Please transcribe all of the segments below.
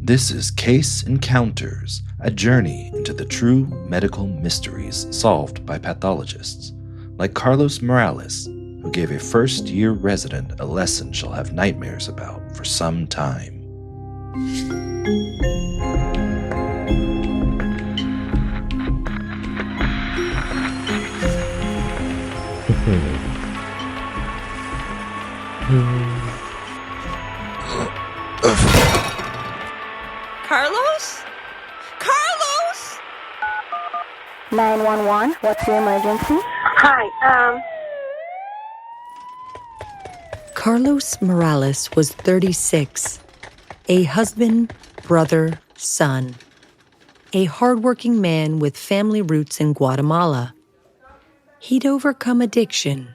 This is Case Encounters, a journey into the true medical mysteries solved by pathologists, like Carlos Morales, who gave a first-year resident a lesson she'll have nightmares about for some time. Carlos? Carlos? 911, what's your emergency? Hi, Carlos Morales was 36, a husband, brother, son, a hardworking man with family roots in Guatemala. He'd overcome addiction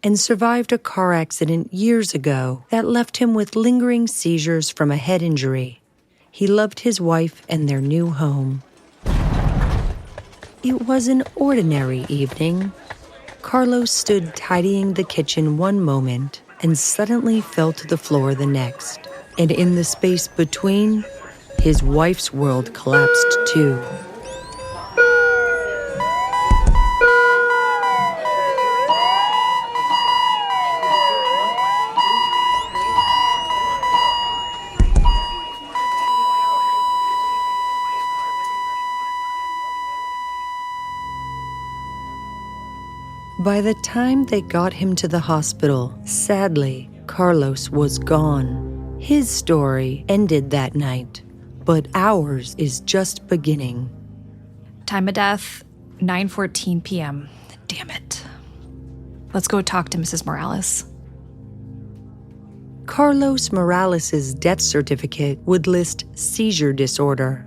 and survived a car accident years ago that left him with lingering seizures from a head injury. He loved his wife and their new home. It was an ordinary evening. Carlos stood tidying the kitchen one moment and suddenly fell to the floor the next. And in the space between, his wife's world collapsed too. By the time they got him to the hospital, sadly, Carlos was gone. His story ended that night, but ours is just beginning. Time of death, 9:14 p.m. Damn it. Let's go talk to Mrs. Morales. Carlos Morales' death certificate would list seizure disorder,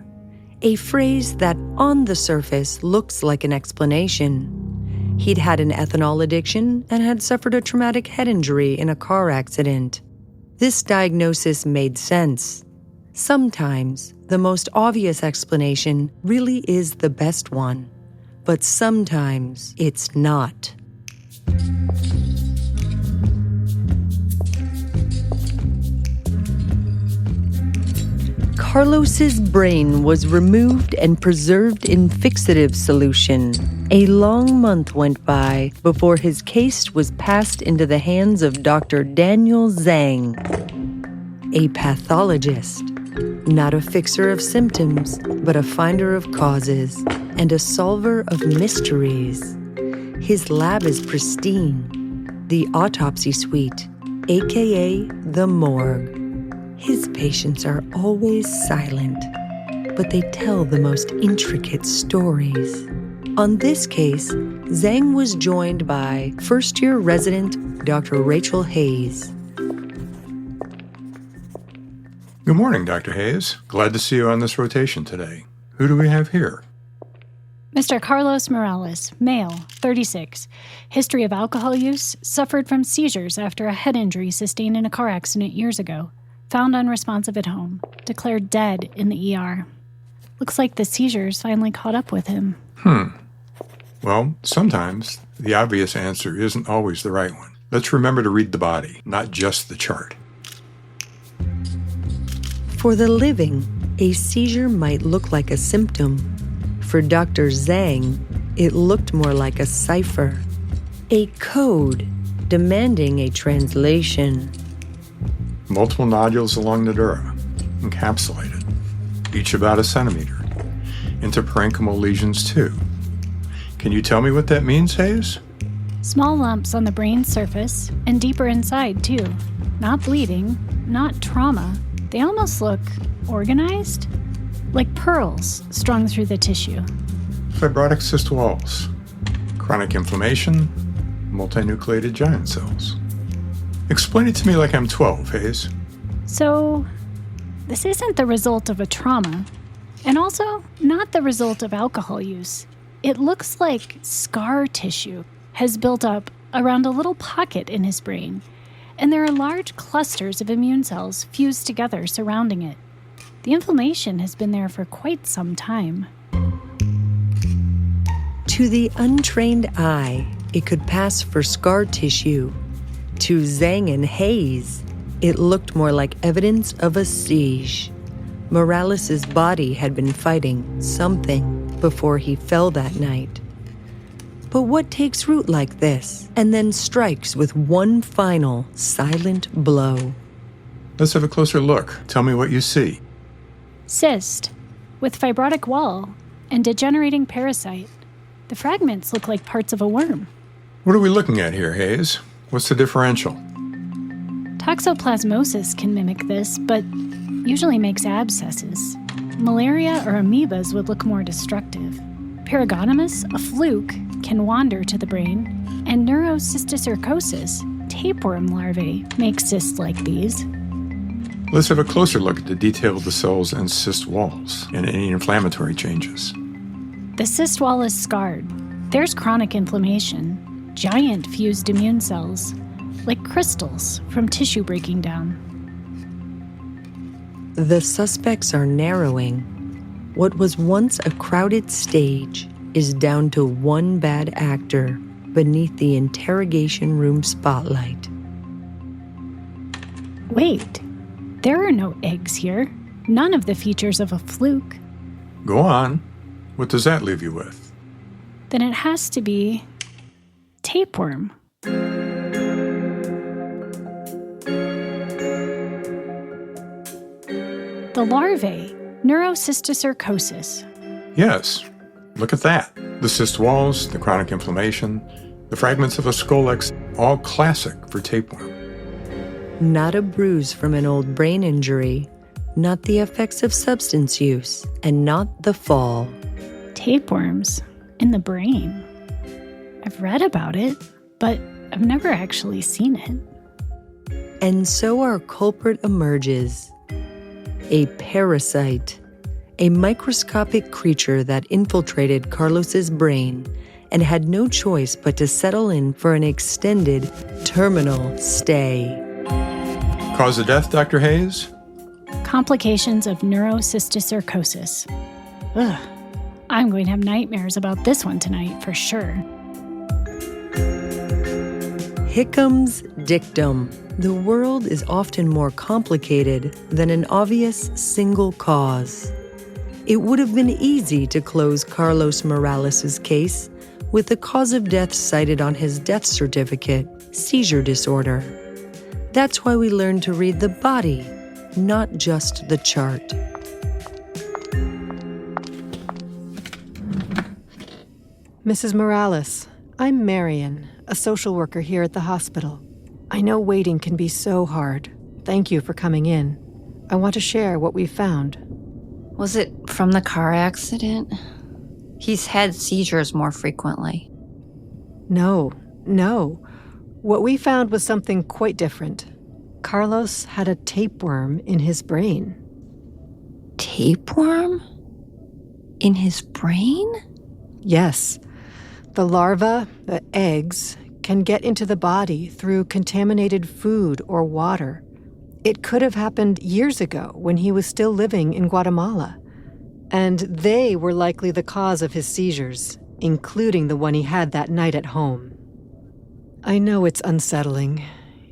a phrase that on the surface looks like an explanation. He'd had an ethanol addiction and had suffered a traumatic head injury in a car accident. This diagnosis made sense. Sometimes, the most obvious explanation really is the best one, but sometimes it's not. Carlos's brain was removed and preserved in fixative solution. A long month went by before his case was passed into the hands of Dr. Daniel Zang, a pathologist, not a fixer of symptoms, but a finder of causes and a solver of mysteries. His lab is pristine, the autopsy suite, aka the morgue. His patients are always silent, but they tell the most intricate stories. On this case, Zang was joined by first-year resident Dr. Rachel Hayes. Good morning, Dr. Hayes. Glad to see you on this rotation today. Who do we have here? Mr. Carlos Morales, male, 36. History of alcohol use, suffered from seizures after a head injury sustained in a car accident years ago. Found unresponsive at home. Declared dead in the ER. Looks like the seizures finally caught up with him. Well, sometimes the obvious answer isn't always the right one. Let's remember to read the body, not just the chart. For the living, a seizure might look like a symptom. For Dr. Zang, it looked more like a cipher. A code demanding a translation. Multiple nodules along the dura, encapsulated, each about a centimeter. Interparenchymal lesions, too. Can you tell me what that means, Hayes? Small lumps on the brain's surface, and deeper inside, too. Not bleeding, not trauma. They almost look organized, like pearls strung through the tissue. Fibrotic cyst walls, chronic inflammation, multinucleated giant cells. Explain it to me like I'm 12, Hayes. So, this isn't the result of a trauma, and also not the result of alcohol use. It looks like scar tissue has built up around a little pocket in his brain, and there are large clusters of immune cells fused together surrounding it. The inflammation has been there for quite some time. To the untrained eye, it could pass for scar tissue. To Zang and Hayes, it looked more like evidence of a siege. Morales' body had been fighting something before he fell that night. But what takes root like this and then strikes with one final silent blow? Let's have a closer look. Tell me what you see. Cyst, with fibrotic wall and degenerating parasite. The fragments look like parts of a worm. What are we looking at here, Hayes? What's the differential? Toxoplasmosis can mimic this, but usually makes abscesses. Malaria or amoebas would look more destructive. Paragonomus, a fluke, can wander to the brain, and neurocysticercosis, tapeworm larvae, make cysts like these. Let's have a closer look at the detail of the cells and cyst walls and any inflammatory changes. The cyst wall is scarred. There's chronic inflammation, giant fused immune cells, like crystals from tissue breaking down. The suspects are narrowing. What was once a crowded stage is down to one bad actor beneath the interrogation room spotlight. Wait, there are no eggs here. None of the features of a fluke. Go on. What does that leave you with? Then it has to be tapeworm. The larvae, neurocysticercosis. Yes. Look at that. The cyst walls, the chronic inflammation, the fragments of a scolex, all classic for tapeworm. Not a bruise from an old brain injury, not the effects of substance use, and not the fall. Tapeworms in the brain. I've read about it, but I've never actually seen it. And so our culprit emerges. A parasite, a microscopic creature that infiltrated Carlos's brain and had no choice but to settle in for an extended terminal stay. Cause of death, Dr. Hayes? Complications of neurocysticercosis. Ugh, I'm going to have nightmares about this one tonight for sure. Hickam's Dictum. The world is often more complicated than an obvious single cause. It would have been easy to close Carlos Morales' case with the cause of death cited on his death certificate, seizure disorder. That's why we learn to read the body, not just the chart. Mrs. Morales, I'm Marian, a social worker here at the hospital. I know waiting can be so hard. Thank you for coming in. I want to share what we found. Was it from the car accident? He's had seizures more frequently. No. What we found was something quite different. Carlos had a tapeworm in his brain. Tapeworm? In his brain? Yes. The larva, the eggs, can get into the body through contaminated food or water. It could have happened years ago when he was still living in Guatemala. And they were likely the cause of his seizures, including the one he had that night at home. I know it's unsettling.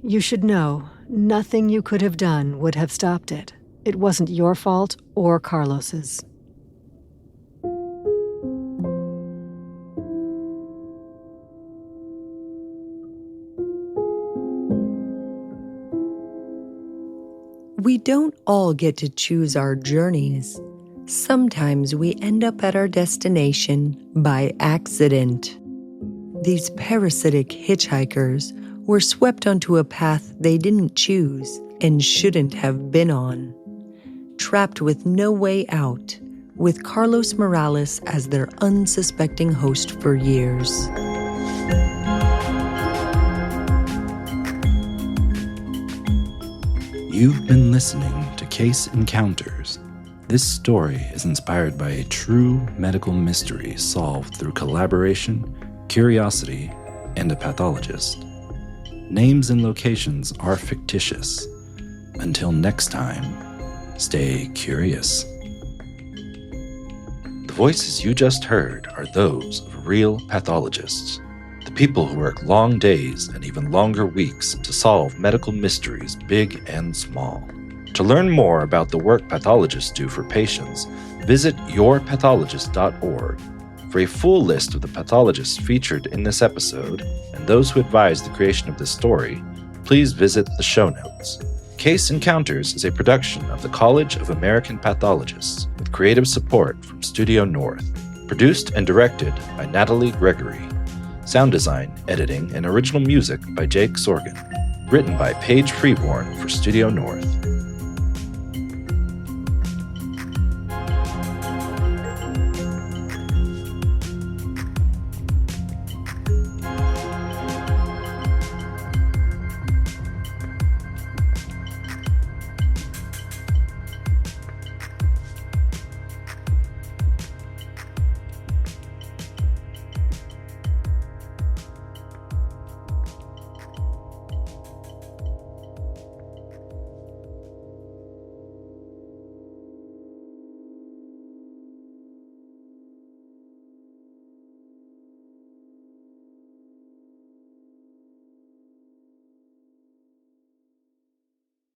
You should know, nothing you could have done would have stopped it. It wasn't your fault or Carlos's. We don't all get to choose our journeys. Sometimes we end up at our destination by accident. These parasitic hitchhikers were swept onto a path they didn't choose and shouldn't have been on. Trapped with no way out, with Carlos Morales as their unsuspecting host for years. You've been listening to Case Encounters. This story is inspired by a true medical mystery solved through collaboration, curiosity, and a pathologist. Names and locations are fictitious. Until next time, stay curious. The voices you just heard are those of real pathologists. The people who work long days and even longer weeks to solve medical mysteries big and small. To learn more about the work pathologists do for patients, visit yourpathologist.org. For a full list of the pathologists featured in this episode and those who advised the creation of this story, please visit the show notes. Case Encounters is a production of the College of American Pathologists with creative support from Studio North. Produced and directed by Natalie Gregory. Sound design, editing, and original music by Jake Sorgan. Written by Paige Freeborn for Studio North.